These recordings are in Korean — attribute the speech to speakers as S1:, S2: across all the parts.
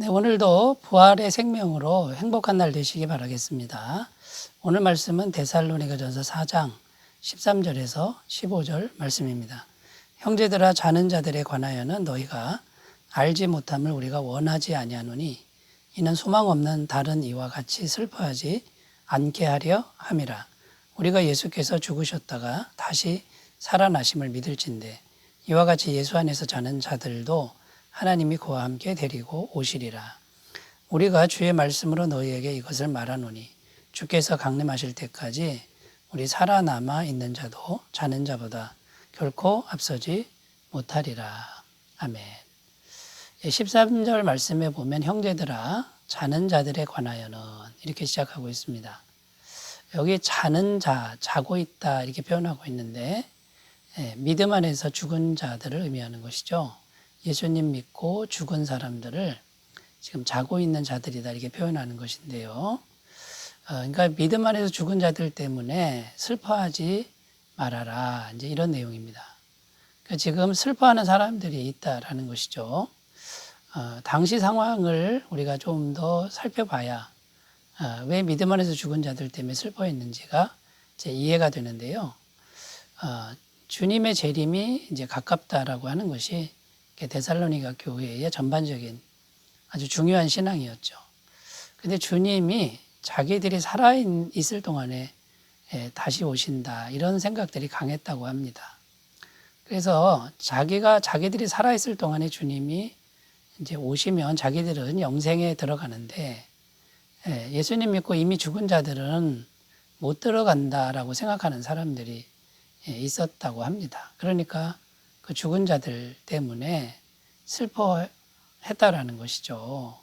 S1: 네, 오늘도 부활의 생명으로 행복한 날 되시기 바라겠습니다. 오늘 말씀은 데살로니가전서 4장 13절에서 15절 말씀입니다. 형제들아, 자는 자들에 관하여는 너희가 알지 못함을 우리가 원하지 아니하노니 이는 소망 없는 다른 이와 같이 슬퍼하지 않게 하려 함이라. 우리가 예수께서 죽으셨다가 다시 살아나심을 믿을진대 이와 같이 예수 안에서 자는 자들도 하나님이 그와 함께 데리고 오시리라. 우리가 주의 말씀으로 너희에게 이것을 말하노니 주께서 강림하실 때까지 우리 살아남아 있는 자도 자는 자보다 결코 앞서지 못하리라. 아멘. 13절 말씀에 보면 형제들아, 자는 자들에 관하여는 이렇게 시작하고 있습니다. 여기 자는 자, 자고 있다 이렇게 표현하고 있는데 믿음 안에서 죽은 자들을 의미하는 것이죠. 예수님 믿고 죽은 사람들을 지금 자고 있는 자들이다 이렇게 표현하는 것인데요. 그러니까 믿음 안에서 죽은 자들 때문에 슬퍼하지 말아라, 이제 이런 내용입니다. 그러니까 지금 슬퍼하는 사람들이 있다라는 것이죠. 당시 상황을 우리가 좀 더 살펴봐야 왜 믿음 안에서 죽은 자들 때문에 슬퍼했는지가 이제 이해가 되는데요. 주님의 재림이 이제 가깝다라고 하는 것이 데살로니가 교회의 전반적인 아주 중요한 신앙이었죠. 근데 주님이 자기들이 살아있을 동안에 다시 오신다, 이런 생각들이 강했다고 합니다. 그래서 자기들이 살아있을 동안에 주님이 이제 오시면 자기들은 영생에 들어가는데 예수님 믿고 이미 죽은 자들은 못 들어간다라고 생각하는 사람들이 있었다고 합니다. 그러니까 그 죽은 자들 때문에 슬퍼했다라는 것이죠.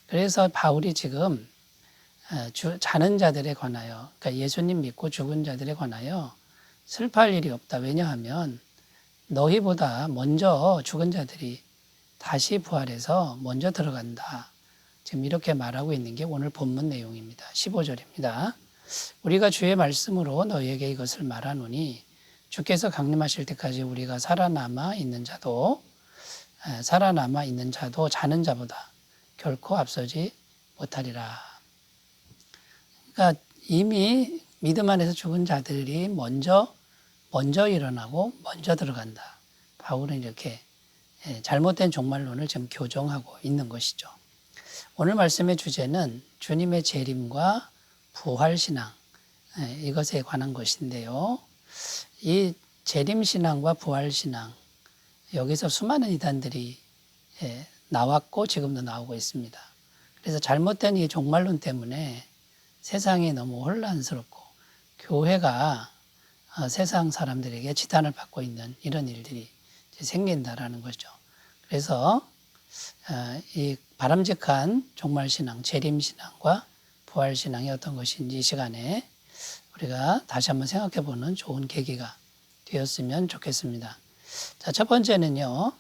S1: 그래서 바울이 지금 자는 자들에 관하여, 그러니까 예수님 믿고 죽은 자들에 관하여 슬퍼할 일이 없다. 왜냐하면 너희보다 먼저 죽은 자들이 다시 부활해서 먼저 들어간다. 지금 이렇게 말하고 있는 게 오늘 본문 내용입니다. 15절입니다. 우리가 주의 말씀으로 너희에게 이것을 말하노니 주께서 강림하실 때까지 우리가 살아남아 있는 자도 자는 자보다 결코 앞서지 못하리라. 그러니까 이미 믿음 안에서 죽은 자들이 먼저 일어나고 먼저 들어간다. 바울은 이렇게 잘못된 종말론을 지금 교정하고 있는 것이죠. 오늘 말씀의 주제는 주님의 재림과 부활신앙, 이것에 관한 것인데요. 이 재림신앙과 부활신앙, 여기서 수많은 이단들이 나왔고 지금도 나오고 있습니다. 그래서 잘못된 이 종말론 때문에 세상이 너무 혼란스럽고 교회가 세상 사람들에게 지탄을 받고 있는 이런 일들이 생긴다라는 거죠. 그래서 이 바람직한 종말신앙, 재림신앙과 부활신앙이 어떤 것인지 이 시간에 우리가 다시 한번 생각해보는 좋은 계기가 되었으면 좋겠습니다. 자, 첫 번째는요,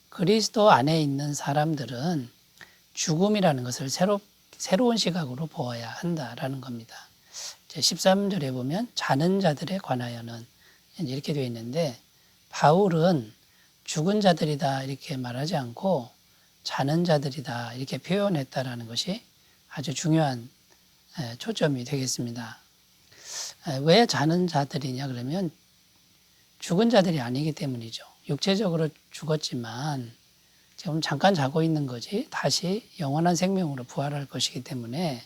S1: 그리스도 안에 있는 사람들은 죽음이라는 것을 새로운 시각으로 보아야 한다라는 겁니다. 13절에 보면 자는 자들에 관하여는 이렇게 되어 있는데 바울은 죽은 자들이다 이렇게 말하지 않고 자는 자들이다 이렇게 표현했다라는 것이 아주 중요한 초점이 되겠습니다. 왜 자는 자들이냐 그러면 죽은 자들이 아니기 때문이죠. 육체적으로 죽었지만 지금 잠깐 자고 있는 거지 다시 영원한 생명으로 부활할 것이기 때문에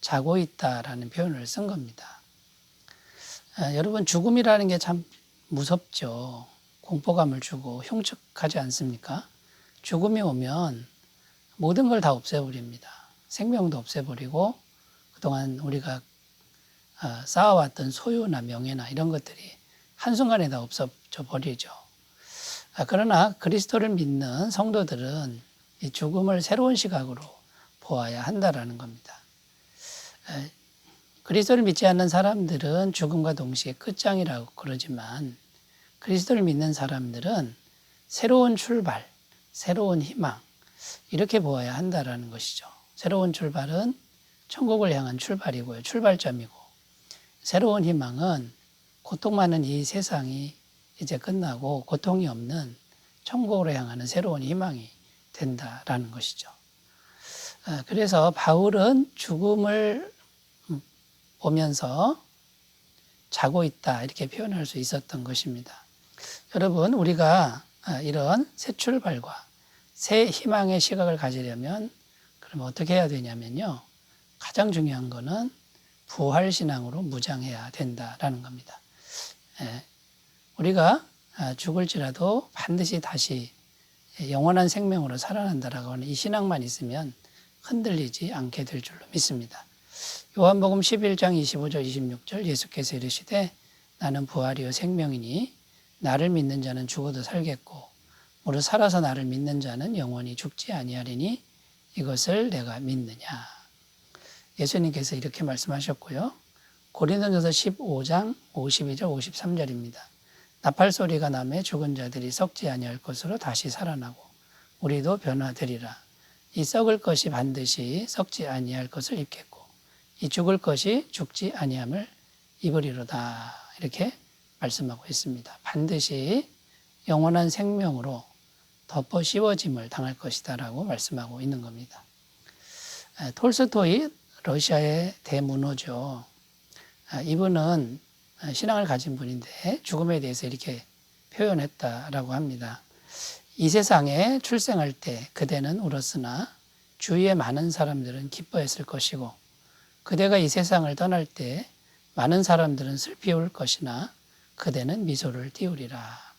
S1: 자고 있다라는 표현을 쓴 겁니다. 여러분, 죽음이라는 게 참 무섭죠. 공포감을 주고 흉측하지 않습니까? 죽음이 오면 모든 걸 다 없애버립니다. 생명도 없애버리고 그동안 우리가 쌓아왔던 소유나 명예나 이런 것들이 한순간에 다 없어져 버리죠. 그러나 그리스도를 믿는 성도들은 이 죽음을 새로운 시각으로 보아야 한다라는 겁니다. 그리스도를 믿지 않는 사람들은 죽음과 동시에 끝장이라고 그러지만 그리스도를 믿는 사람들은 새로운 출발, 새로운 희망 이렇게 보아야 한다라는 것이죠. 새로운 출발은 천국을 향한 출발이고요. 출발점이고 새로운 희망은 고통 많은 이 세상이 이제 끝나고 고통이 없는 천국으로 향하는 새로운 희망이 된다라는 것이죠. 그래서 바울은 죽음을 보면서 자고 있다 이렇게 표현할 수 있었던 것입니다. 여러분, 우리가 이런 새 출발과 새 희망의 시각을 가지려면 그러면 어떻게 해야 되냐면요. 가장 중요한 거는 부활신앙으로 무장해야 된다라는 겁니다. 우리가 죽을지라도 반드시 다시 영원한 생명으로 살아난다라고 하는 이 신앙만 있으면 흔들리지 않게 될 줄로 믿습니다. 요한복음 11장 25절 26절 예수께서 이르시되 나는 부활이요 생명이니 나를 믿는 자는 죽어도 살겠고 무릇 살아서 나를 믿는 자는 영원히 죽지 아니하리니 이것을 내가 믿느냐. 예수님께서 이렇게 말씀하셨고요. 고린도전서 15장 52절 53절입니다. 나팔 소리가 나매 죽은 자들이 썩지 아니할 것으로 다시 살아나고 우리도 변화되리라. 이 썩을 것이 반드시 썩지 아니할 것을 입겠고 이 죽을 것이 죽지 아니함을 입으리로다. 이렇게 말씀하고 있습니다. 반드시 영원한 생명으로 덮어 씌워짐을 당할 것이다 라고 말씀하고 있는 겁니다. 톨스토이 러시아의 대문호죠. 이분은 신앙을 가진 분인데 죽음에 대해서 이렇게 표현했다라고 합니다. 이 세상에 출생할 때 그대는 울었으나 주위의 많은 사람들은 기뻐했을 것이고 그대가 이 세상을 떠날 때 많은 사람들은 슬피 울 것이나 그대는 미소를 띄우리라.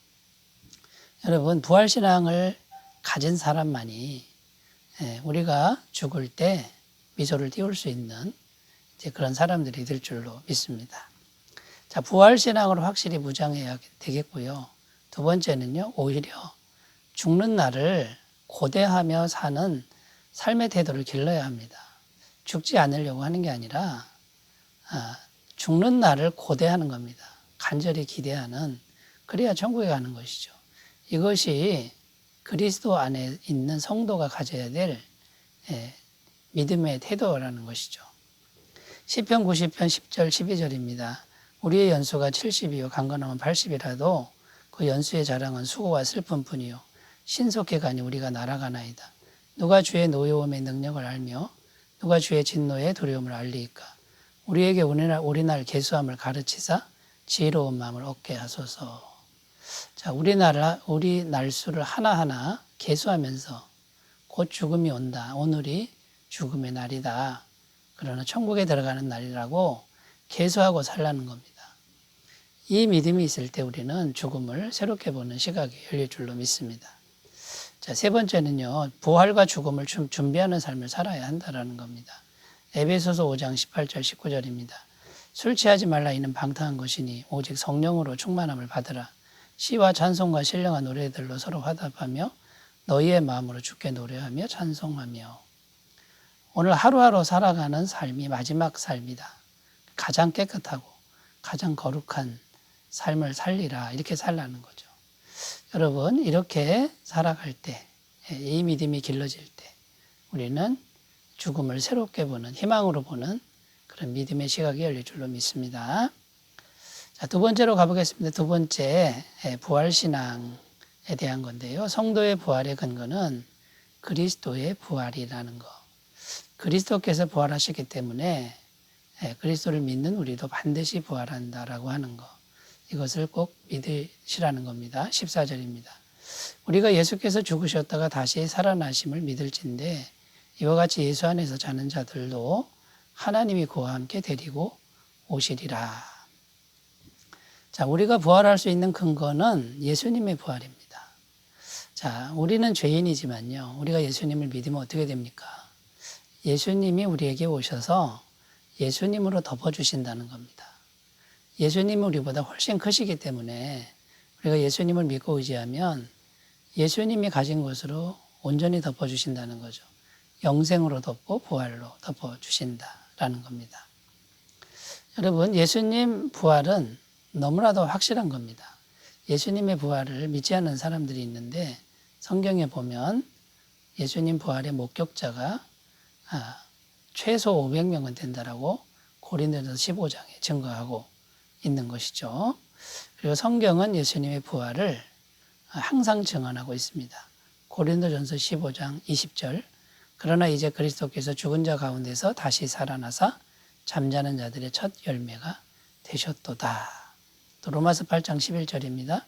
S1: 여러분, 부활신앙을 가진 사람만이 우리가 죽을 때 미소를 띄울 수 있는 이제 그런 사람들이 될 줄로 믿습니다. 자, 부활신앙으로 확실히 무장해야 되겠고요. 두 번째는요, 오히려 죽는 날을 고대하며 사는 삶의 태도를 길러야 합니다. 죽지 않으려고 하는 게 아니라 죽는 날을 고대하는 겁니다. 간절히 기대하는, 그래야 천국에 가는 것이죠. 이것이 그리스도 안에 있는 성도가 가져야 될 믿음의 태도라는 것이죠. 시편 90편 10절 12절입니다. 우리의 연수가 70이요 강건하면 80이라도 그 연수의 자랑은 수고와 슬픔뿐이요 신속히 가니 우리가 날아가나이다. 누가 주의 노여움의 능력을 알며 누가 주의 진노의 두려움을 알리이까. 우리에게 오리날 계수함을 가르치사 지혜로운 마음을 얻게 하소서. 자, 우리 날수를 하나하나 계수하면서 곧 죽음이 온다. 오늘이 죽음의 날이다. 그러나 천국에 들어가는 날이라고 계수하고 살라는 겁니다. 이 믿음이 있을 때 우리는 죽음을 새롭게 보는 시각이 열릴 줄로 믿습니다. 자, 세 번째는요, 부활과 죽음을 준비하는 삶을 살아야 한다는 겁니다. 에베소서 5장 18절 19절입니다. 술 취하지 말라 이는 방탕한 것이니 오직 성령으로 충만함을 받으라. 시와 찬송과 신령한 노래들로 서로 화답하며 너희의 마음으로 주께 노래하며 찬송하며. 오늘 하루하루 살아가는 삶이 마지막 삶이다. 가장 깨끗하고 가장 거룩한 삶을 살리라. 이렇게 살라는 거죠. 여러분, 이렇게 살아갈 때, 이 믿음이 길러질 때 우리는 죽음을 새롭게 보는, 희망으로 보는 그런 믿음의 시각이 열릴 줄로 믿습니다. 자, 두 번째로 가보겠습니다. 두 번째, 부활신앙에 대한 건데요. 성도의 부활의 근거는 그리스도의 부활이라는 거. 그리스도께서 부활하셨기 때문에 그리스도를 믿는 우리도 반드시 부활한다라고 하는 거. 이것을 꼭 믿으시라는 겁니다. 14절입니다. 우리가 예수께서 죽으셨다가 다시 살아나심을 믿을진데 이와 같이 예수 안에서 자는 자들도 하나님이 그와 함께 데리고 오시리라. 자, 우리가 부활할 수 있는 근거는 예수님의 부활입니다. 자, 우리는 죄인이지만요. 우리가 예수님을 믿으면 어떻게 됩니까? 예수님이 우리에게 오셔서 예수님으로 덮어주신다는 겁니다. 예수님이 우리보다 훨씬 크시기 때문에 우리가 예수님을 믿고 의지하면 예수님이 가진 것으로 온전히 덮어주신다는 거죠. 영생으로 덮고 부활로 덮어주신다라는 겁니다. 여러분, 예수님 부활은 너무나도 확실한 겁니다. 예수님의 부활을 믿지 않는 사람들이 있는데 성경에 보면 예수님 부활의 목격자가 최소 500명은 된다라고 고린도전서 15장에 증거하고 있는 것이죠. 그리고 성경은 예수님의 부활을 항상 증언하고 있습니다. 고린도전서 15장 20절. 그러나 이제 그리스도께서 죽은 자 가운데서 다시 살아나사 잠자는 자들의 첫 열매가 되셨도다. 또 로마서 8장 11절입니다.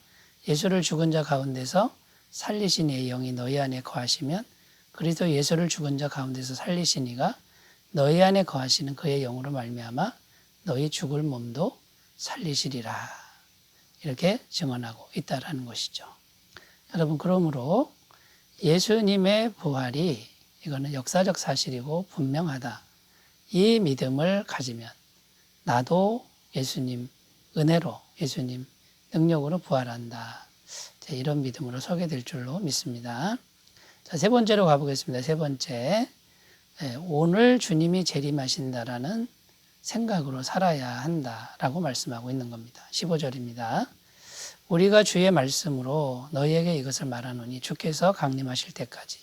S1: 예수를 죽은 자 가운데서 살리신 이의 영이 너희 안에 거하시면 그리스도 예수를 죽은 자 가운데서 살리신 이가 너희 안에 거하시는 그의 영으로 말미암아 너희 죽을 몸도 살리시리라. 이렇게 증언하고 있다라는 것이죠. 여러분, 그러므로 예수님의 부활이 이거는 역사적 사실이고 분명하다. 이 믿음을 가지면 나도 예수님 은혜로, 예수님 능력으로 부활한다. 이런 믿음으로 서게 될 줄로 믿습니다. 자, 세 번째로 가보겠습니다. 세 번째, 오늘 주님이 재림하신다라는 생각으로 살아야 한다라고 말씀하고 있는 겁니다. 15절입니다. 우리가 주의 말씀으로 너희에게 이것을 말하노니 주께서 강림하실 때까지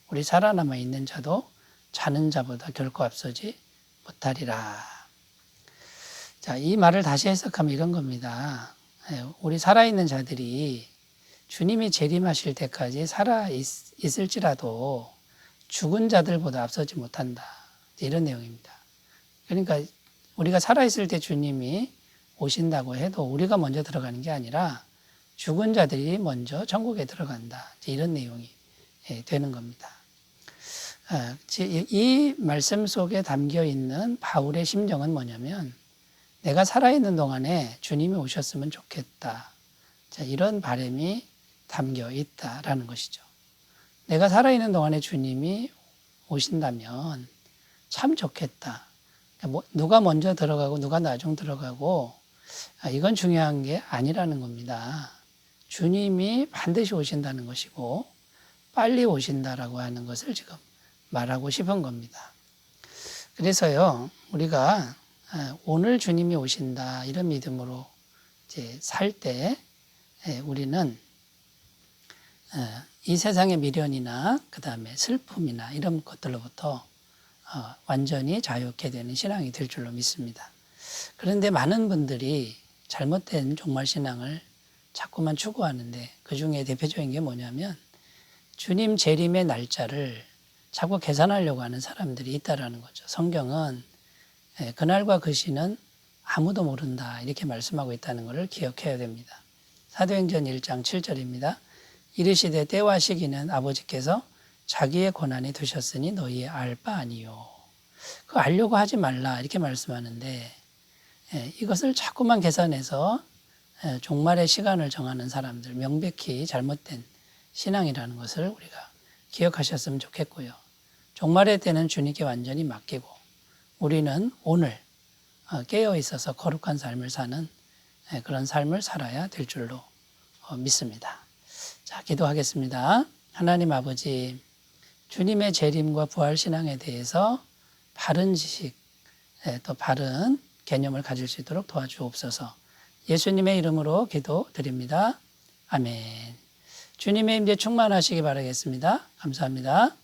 S1: 우리 살아남아 있는 자도 자는 자보다 결코 앞서지 못하리라. 자, 이 말을 다시 해석하면 이런 겁니다. 우리 살아있는 자들이 주님이 재림하실 때까지 살아있을지라도 죽은 자들보다 앞서지 못한다. 이런 내용입니다. 그러니까 우리가 살아있을 때 주님이 오신다고 해도 우리가 먼저 들어가는 게 아니라 죽은 자들이 먼저 천국에 들어간다. 이런 내용이 되는 겁니다. 이 말씀 속에 담겨 있는 바울의 심정은 뭐냐면 내가 살아있는 동안에 주님이 오셨으면 좋겠다. 자, 이런 바람이 담겨 있다라는 것이죠. 내가 살아있는 동안에 주님이 오신다면 참 좋겠다. 그러니까 누가 먼저 들어가고 누가 나중 들어가고 이건 중요한 게 아니라는 겁니다. 주님이 반드시 오신다는 것이고 빨리 오신다라고 하는 것을 지금 말하고 싶은 겁니다. 그래서요, 우리가 오늘 주님이 오신다 이런 믿음으로 이제 살 때 우리는 이 세상의 미련이나 그 다음에 슬픔이나 이런 것들로부터 완전히 자유케 되는 신앙이 될 줄로 믿습니다. 그런데 많은 분들이 잘못된 종말신앙을 자꾸만 추구하는데 그 중에 대표적인 게 뭐냐면 주님 재림의 날짜를 자꾸 계산하려고 하는 사람들이 있다라는 거죠. 성경은 그날과 그 시는 아무도 모른다 이렇게 말씀하고 있다는 것을 기억해야 됩니다. 사도행전 1장 7절입니다. 이르시되 때와 시기는 아버지께서 자기의 권한에 두셨으니 너희의 알 바 아니요. 그거 알려고 하지 말라 이렇게 말씀하는데 이것을 자꾸만 계산해서 종말의 시간을 정하는 사람들 명백히 잘못된 신앙이라는 것을 우리가 기억하셨으면 좋겠고요. 종말의 때는 주님께 완전히 맡기고 우리는 오늘 깨어 있어서 거룩한 삶을 사는 그런 삶을 살아야 될 줄로 믿습니다. 자, 기도하겠습니다. 하나님 아버지, 주님의 재림과 부활 신앙에 대해서 바른 지식, 또 바른 개념을 가질 수 있도록 도와주옵소서. 예수님의 이름으로 기도드립니다. 아멘. 주님의 임재 충만하시기 바라겠습니다. 감사합니다.